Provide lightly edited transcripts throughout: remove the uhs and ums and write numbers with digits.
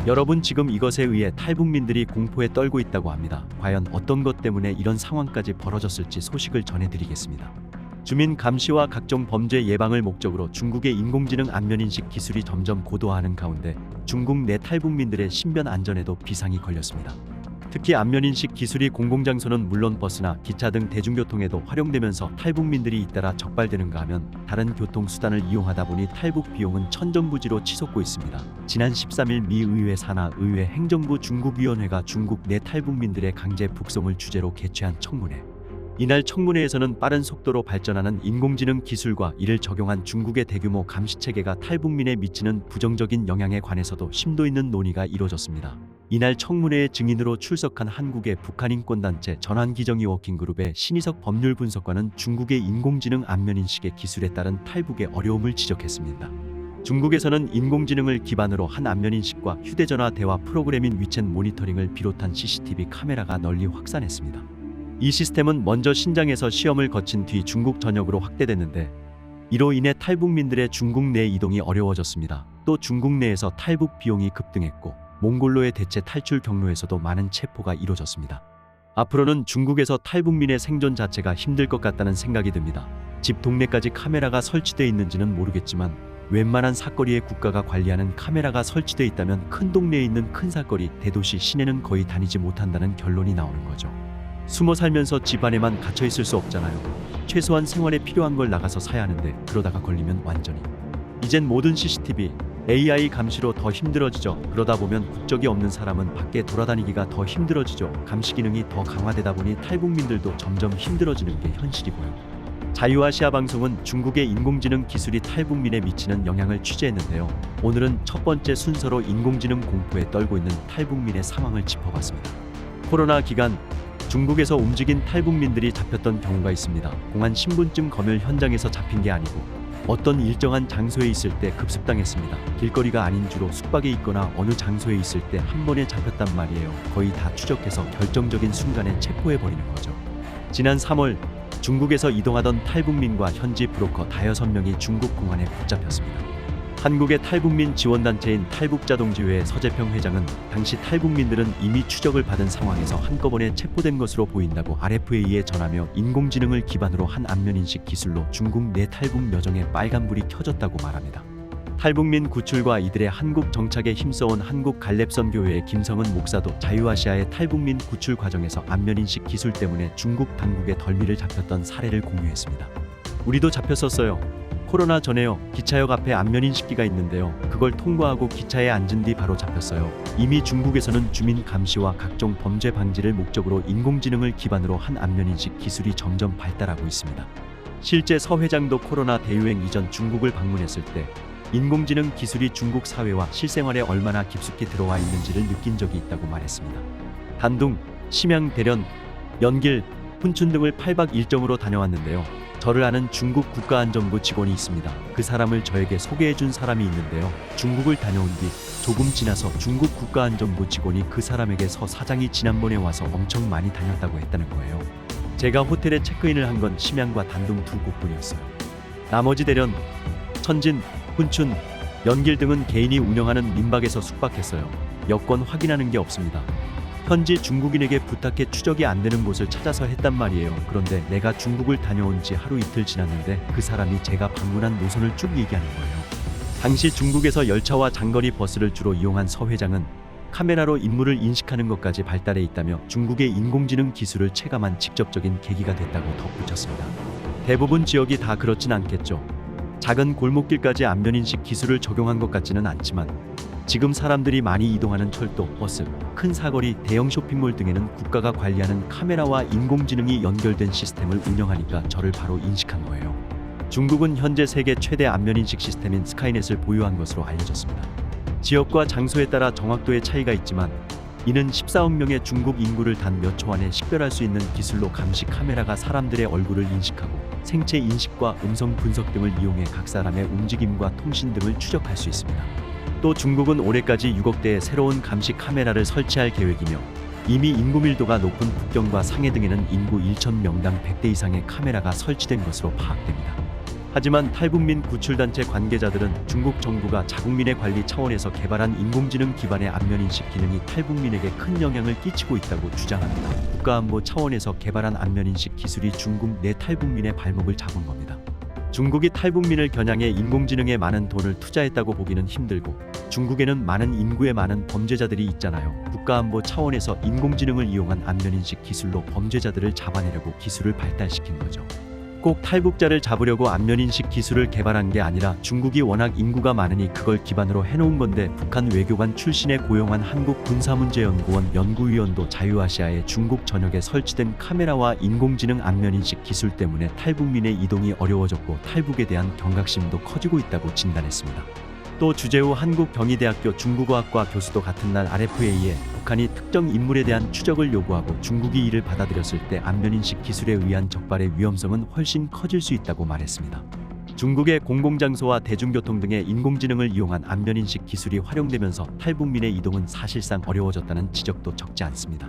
여러분, 지금 이것에 의해 탈북민들이 공포에 떨고 있다고 합니다. 과연 어떤 것 때문에 이런 상황까지 벌어졌을지 소식을 전해드리겠습니다. 주민 감시와 각종 범죄 예방을 목적으로 중국의 인공지능 안면인식 기술이 점점 고도화하는 가운데 중국 내 탈북민들의 신변 안전에도 비상이 걸렸습니다. 특히 안면인식 기술이 공공장소는 물론 버스나 기차 등 대중교통에도 활용되면서 탈북민들이 잇따라 적발되는가 하면 다른 교통수단을 이용하다 보니 탈북 비용은 천정부지로 치솟고 있습니다. 지난 13일 미 의회 산하 의회 행정부 중국위원회가 중국 내 탈북민들의 강제 북송을 주제로 개최한 청문회. 이날 청문회에서는 빠른 속도로 발전하는 인공지능 기술과 이를 적용한 중국의 대규모 감시체계가 탈북민에 미치는 부정적인 영향에 관해서도 심도 있는 논의가 이뤄졌습니다. 이날 청문회에 증인으로 출석한 한국의 북한인권단체 전환기정이 워킹그룹의 신희석 법률분석관은 중국의 인공지능 안면인식의 기술에 따른 탈북의 어려움을 지적했습니다. 중국에서는 인공지능을 기반으로 한 안면인식과 휴대전화 대화 프로그램인 위챗 모니터링을 비롯한 CCTV 카메라가 널리 확산했습니다. 이 시스템은 먼저 신장에서 시험을 거친 뒤 중국 전역으로 확대됐는데 이로 인해 탈북민들의 중국 내 이동이 어려워졌습니다. 또 중국 내에서 탈북 비용이 급등했고 몽골로의 대체 탈출 경로에서도 많은 체포가 이뤄졌습니다. 앞으로는 중국에서 탈북민의 생존 자체가 힘들 것 같다는 생각이 듭니다. 집 동네까지 카메라가 설치되어 있는지는 모르겠지만 웬만한 사거리에 국가가 관리하는 카메라가 설치되어 있다면 큰 동네에 있는 큰 사거리, 대도시, 시내는 거의 다니지 못한다는 결론이 나오는 거죠. 숨어 살면서 집 안에만 갇혀 있을 수 없잖아요. 최소한 생활에 필요한 걸 나가서 사야 하는데 그러다가 걸리면 완전히. 이젠 모든 CCTV, AI 감시로 더 힘들어지죠. 그러다 보면 국적이 없는 사람은 밖에 돌아다니기가 더 힘들어지죠. 감시 기능이 더 강화되다 보니 탈북민들도 점점 힘들어지는 게 현실이고요. 자유아시아 방송은 중국의 인공지능 기술이 탈북민에 미치는 영향을 취재했는데요. 오늘은 첫 번째 순서로 인공지능 공포에 떨고 있는 탈북민의 상황을 짚어봤습니다. 코로나 기간 중국에서 움직인 탈북민들이 잡혔던 경우가 있습니다. 공안 신분증 검열 현장에서 잡힌 게 아니고 어떤 일정한 장소에 있을 때 급습당했습니다. 길거리가 아닌 주로 숙박에 있거나 어느 장소에 있을 때 한 번에 잡혔단 말이에요. 거의 다 추적해서 결정적인 순간에 체포해버리는 거죠. 지난 3월 중국에서 이동하던 탈북민과 현지 브로커 5명이 중국 공안에 붙잡혔습니다. 한국의 탈북민 지원단체인 탈북자동지회 서재평 회장은 당시 탈북민들은 이미 추적을 받은 상황에서 한꺼번에 체포된 것으로 보인다고 RFA에 전하며 인공지능을 기반으로 한 안면인식 기술로 중국 내 탈북 여정에 빨간불이 켜졌다고 말합니다. 탈북민 구출과 이들의 한국 정착에 힘써온 한국갈렙선교회의 김성은 목사도 자유아시아의 탈북민 구출 과정에서 안면인식 기술 때문에 중국 당국의 덜미를 잡혔던 사례를 공유했습니다. 우리도 잡혔었어요. 코로나 전에요. 기차역 앞에 안면인식기가 있는데요. 그걸 통과하고 기차에 앉은 뒤 바로 잡혔어요. 이미 중국에서는 주민 감시와 각종 범죄 방지를 목적으로 인공지능을 기반으로 한 안면인식 기술이 점점 발달하고 있습니다. 실제 서 회장도 코로나 대유행 이전 중국을 방문했을 때 인공지능 기술이 중국 사회와 실생활에 얼마나 깊숙이 들어와 있는지를 느낀 적이 있다고 말했습니다. 단둥, 심양, 대련, 연길, 훈춘 등을 8박 일정으로 다녀왔는데요. 저를 아는 중국 국가안전부 직원이 있습니다. 그 사람을 저에게 소개해준 사람이 있는데요. 중국을 다녀온 뒤 조금 지나서 중국 국가안전부 직원이 그 사람에게 서 사장이 지난번에 와서 엄청 많이 다녔다고 했다는 거예요. 제가 호텔에 체크인을 한 건 심양과 단둥 두 곳뿐이었어요. 나머지 대련, 천진, 훈춘, 연길 등은 개인이 운영하는 민박에서 숙박했어요. 여권 확인하는 게 없습니다. 현지 중국인에게 부탁해 추적이 안 되는 곳을 찾아서 했단 말이에요. 그런데 내가 중국을 다녀온 지 하루 이틀 지났는데 그 사람이 제가 방문한 노선을 쭉 얘기하는 거예요. 당시 중국에서 열차와 장거리 버스를 주로 이용한 서 회장은 카메라로 인물을 인식하는 것까지 발달해 있다며 중국의 인공지능 기술을 체감한 직접적인 계기가 됐다고 덧붙였습니다. 대부분 지역이 다 그렇진 않겠죠. 작은 골목길까지 안면인식 기술을 적용한 것 같지는 않지만 지금 사람들이 많이 이동하는 철도, 버스, 큰 사거리, 대형 쇼핑몰 등에는 국가가 관리하는 카메라와 인공지능이 연결된 시스템을 운영하니까 저를 바로 인식한 거예요. 중국은 현재 세계 최대 안면인식 시스템인 스카이넷을 보유한 것으로 알려졌습니다. 지역과 장소에 따라 정확도의 차이가 있지만 이는 14억 명의 중국 인구를 단 몇 초 안에 식별할 수 있는 기술로 감시 카메라가 사람들의 얼굴을 인식하고 생체 인식과 음성 분석 등을 이용해 각 사람의 움직임과 통신 등을 추적할 수 있습니다. 또 중국은 올해까지 6억 대의 새로운 감시 카메라를 설치할 계획이며 이미 인구 밀도가 높은 북경과 상해 등에는 인구 1,000명당 100대 이상의 카메라가 설치된 것으로 파악됩니다. 하지만 탈북민 구출단체 관계자들은 중국 정부가 자국민의 관리 차원에서 개발한 인공지능 기반의 안면인식 기능이 탈북민에게 큰 영향을 끼치고 있다고 주장합니다. 국가안보 차원에서 개발한 안면인식 기술이 중국 내 탈북민의 발목을 잡은 겁니다. 중국이 탈북민을 겨냥해 인공지능에 많은 돈을 투자했다고 보기는 힘들고 중국에는 많은 인구에 많은 범죄자들이 있잖아요. 국가안보 차원에서 인공지능을 이용한 안면인식 기술로 범죄자들을 잡아내려고 기술을 발달시킨 거죠. 꼭 탈북자를 잡으려고 안면인식 기술을 개발한 게 아니라 중국이 워낙 인구가 많으니 그걸 기반으로 해놓은 건데 북한 외교관 출신에 고용한 한국군사문제연구원 연구위원도 자유아시아의 중국 전역에 설치된 카메라와 인공지능 안면인식 기술 때문에 탈북민의 이동이 어려워졌고 탈북에 대한 경각심도 커지고 있다고 진단했습니다. 또 주재우 한국경희대학교 중국어학과 교수도 같은 날 RFA에 북한이 특정 인물에 대한 추적을 요구하고 중국이 이를 받아들였을 때 안면인식 기술에 의한 적발의 위험성은 훨씬 커질 수 있다고 말했습니다. 중국의 공공장소와 대중교통 등의 인공지능을 이용한 안면인식 기술이 활용되면서 탈북민의 이동은 사실상 어려워졌다는 지적도 적지 않습니다.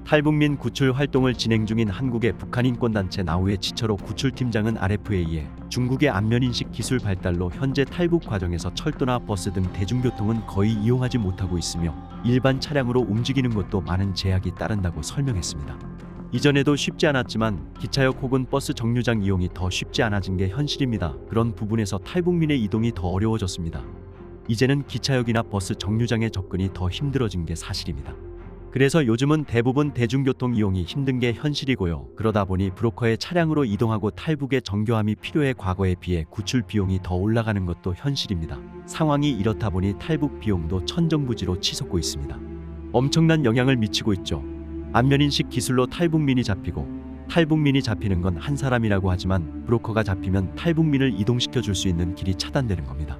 탈북민 구출 활동을 진행 중인 한국의 북한인권단체 나우의 지철호 구출팀장은 RFA에 중국의 안면인식 기술 발달로 현재 탈북 과정에서 철도나 버스 등 대중교통은 거의 이용하지 못하고 있으며 일반 차량으로 움직이는 것도 많은 제약이 따른다고 설명했습니다. 이전에도 쉽지 않았지만 기차역 혹은 버스 정류장 이용이 더 쉽지 않아진 게 현실입니다. 그런 부분에서 탈북민의 이동이 더 어려워졌습니다. 이제는 기차역이나 버스 정류장의 접근이 더 힘들어진 게 사실입니다. 그래서 요즘은 대부분 대중교통 이용이 힘든 게 현실이고요. 그러다 보니 브로커의 차량으로 이동하고 탈북의 정교함이 필요해 과거에 비해 구출 비용이 더 올라가는 것도 현실입니다. 상황이 이렇다 보니 탈북 비용도 천정부지로 치솟고 있습니다. 엄청난 영향을 미치고 있죠. 안면인식 기술로 탈북민이 잡히고 탈북민이 잡히는 건 한 사람이라고 하지만 브로커가 잡히면 탈북민을 이동시켜 줄 수 있는 길이 차단되는 겁니다.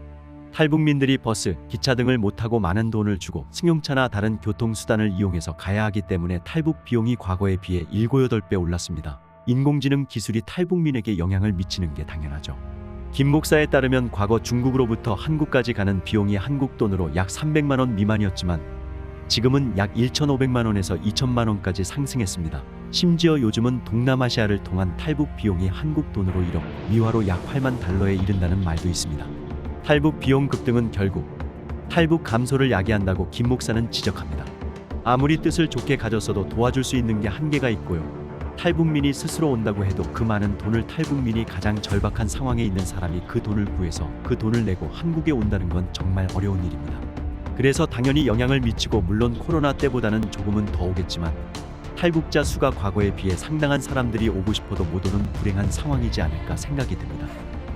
탈북민들이 버스, 기차 등을 못 타고 많은 돈을 주고 승용차나 다른 교통수단을 이용해서 가야 하기 때문에 탈북 비용이 과거에 비해 7, 8배 올랐습니다. 인공지능 기술이 탈북민에게 영향을 미치는 게 당연하죠. 김 목사에 따르면 과거 중국으로부터 한국까지 가는 비용이 한국 돈으로 약 300만 원 미만이었지만 지금은 약 1,500만 원에서 2,000만 원까지 상승했습니다. 심지어 요즘은 동남아시아를 통한 탈북 비용이 한국 돈으로 1억, 미화로 약 8만 달러에 이른다는 말도 있습니다. 탈북 비용 급등은 결국 탈북 감소를 야기한다고 김 목사는 지적합니다. 아무리 뜻을 좋게 가졌어도 도와줄 수 있는 게 한계가 있고요. 탈북민이 스스로 온다고 해도 그 많은 돈을 탈북민이 가장 절박한 상황에 있는 사람이 그 돈을 구해서 그 돈을 내고 한국에 온다는 건 정말 어려운 일입니다. 그래서 당연히 영향을 미치고 물론 코로나 때보다는 조금은 더 오겠지만 탈북자 수가 과거에 비해 상당한 사람들이 오고 싶어도 못 오는 불행한 상황이지 않을까 생각이 듭니다.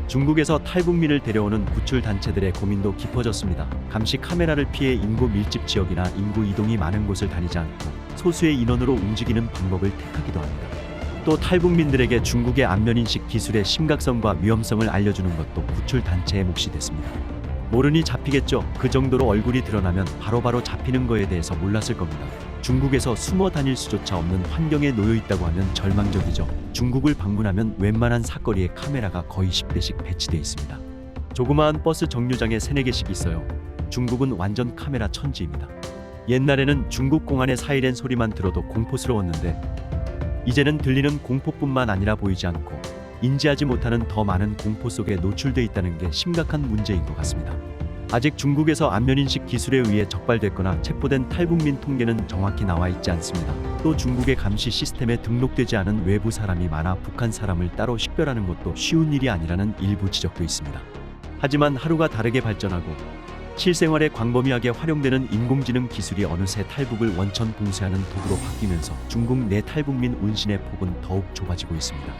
중국에서 탈북민을 데려오는 구출 단체들의 고민도 깊어졌습니다. 감시 카메라를 피해 인구 밀집 지역이나 인구 이동이 많은 곳을 다니지 않고 소수의 인원으로 움직이는 방법을 택하기도 합니다. 또 탈북민들에게 중국의 안면인식 기술의 심각성과 위험성을 알려주는 것도 구출 단체의 몫이 됐습니다. 모르니 잡히겠죠. 그 정도로 얼굴이 드러나면 바로바로 잡히는 거에 대해서 몰랐을 겁니다. 중국에서 숨어 다닐 수조차 없는 환경에 놓여 있다고 하면 절망적이죠. 중국을 방문하면 웬만한 사거리에 카메라가 거의 10대씩 배치돼 있습니다. 조그마한 버스 정류장에 3-4개씩 있어요. 중국은 완전 카메라 천지입니다. 옛날에는 중국 공안의 사이렌 소리만 들어도 공포스러웠는데 이제는 들리는 공포뿐만 아니라 보이지 않고 인지하지 못하는 더 많은 공포 속에 노출돼 있다는 게 심각한 문제인 것 같습니다. 아직 중국에서 안면인식 기술에 의해 적발됐거나 체포된 탈북민 통계는 정확히 나와 있지 않습니다. 또 중국의 감시 시스템에 등록되지 않은 외부 사람이 많아 북한 사람을 따로 식별하는 것도 쉬운 일이 아니라는 일부 지적도 있습니다. 하지만 하루가 다르게 발전하고 실생활에 광범위하게 활용되는 인공지능 기술이 어느새 탈북을 원천 봉쇄하는 도구로 바뀌면서 중국 내 탈북민 운신의 폭은 더욱 좁아지고 있습니다.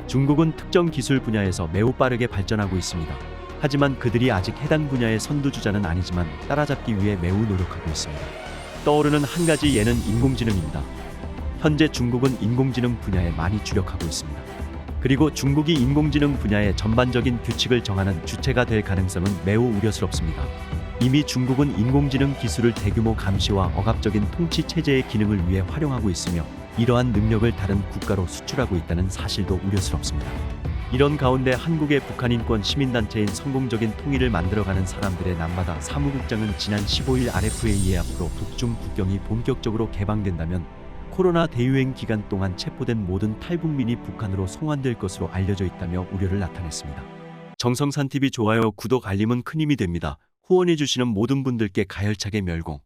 중국은 특정 기술 분야에서 매우 빠르게 발전하고 있습니다. 하지만 그들이 아직 해당 분야의 선두주자는 아니지만 따라잡기 위해 매우 노력하고 있습니다. 떠오르는 한 가지 예는 인공지능입니다. 현재 중국은 인공지능 분야에 많이 주력하고 있습니다. 그리고 중국이 인공지능 분야의 전반적인 규칙을 정하는 주체가 될 가능성은 매우 우려스럽습니다. 이미 중국은 인공지능 기술을 대규모 감시와 억압적인 통치 체제의 기능을 위해 활용하고 있으며 이러한 능력을 다른 국가로 수출하고 있다는 사실도 우려스럽습니다. 이런 가운데 한국의 북한인권 시민단체인 성공적인 통일을 만들어가는 사람들의 남바다 사무국장은 지난 15일 RFA에 앞으로 북중 국경이 본격적으로 개방된다면 코로나 대유행 기간 동안 체포된 모든 탈북민이 북한으로 송환될 것으로 알려져 있다며 우려를 나타냈습니다. 정성산 TV 좋아요, 구독, 알림은 큰 힘이 됩니다. 후원해주시는 모든 분들께 가열차게 멸공.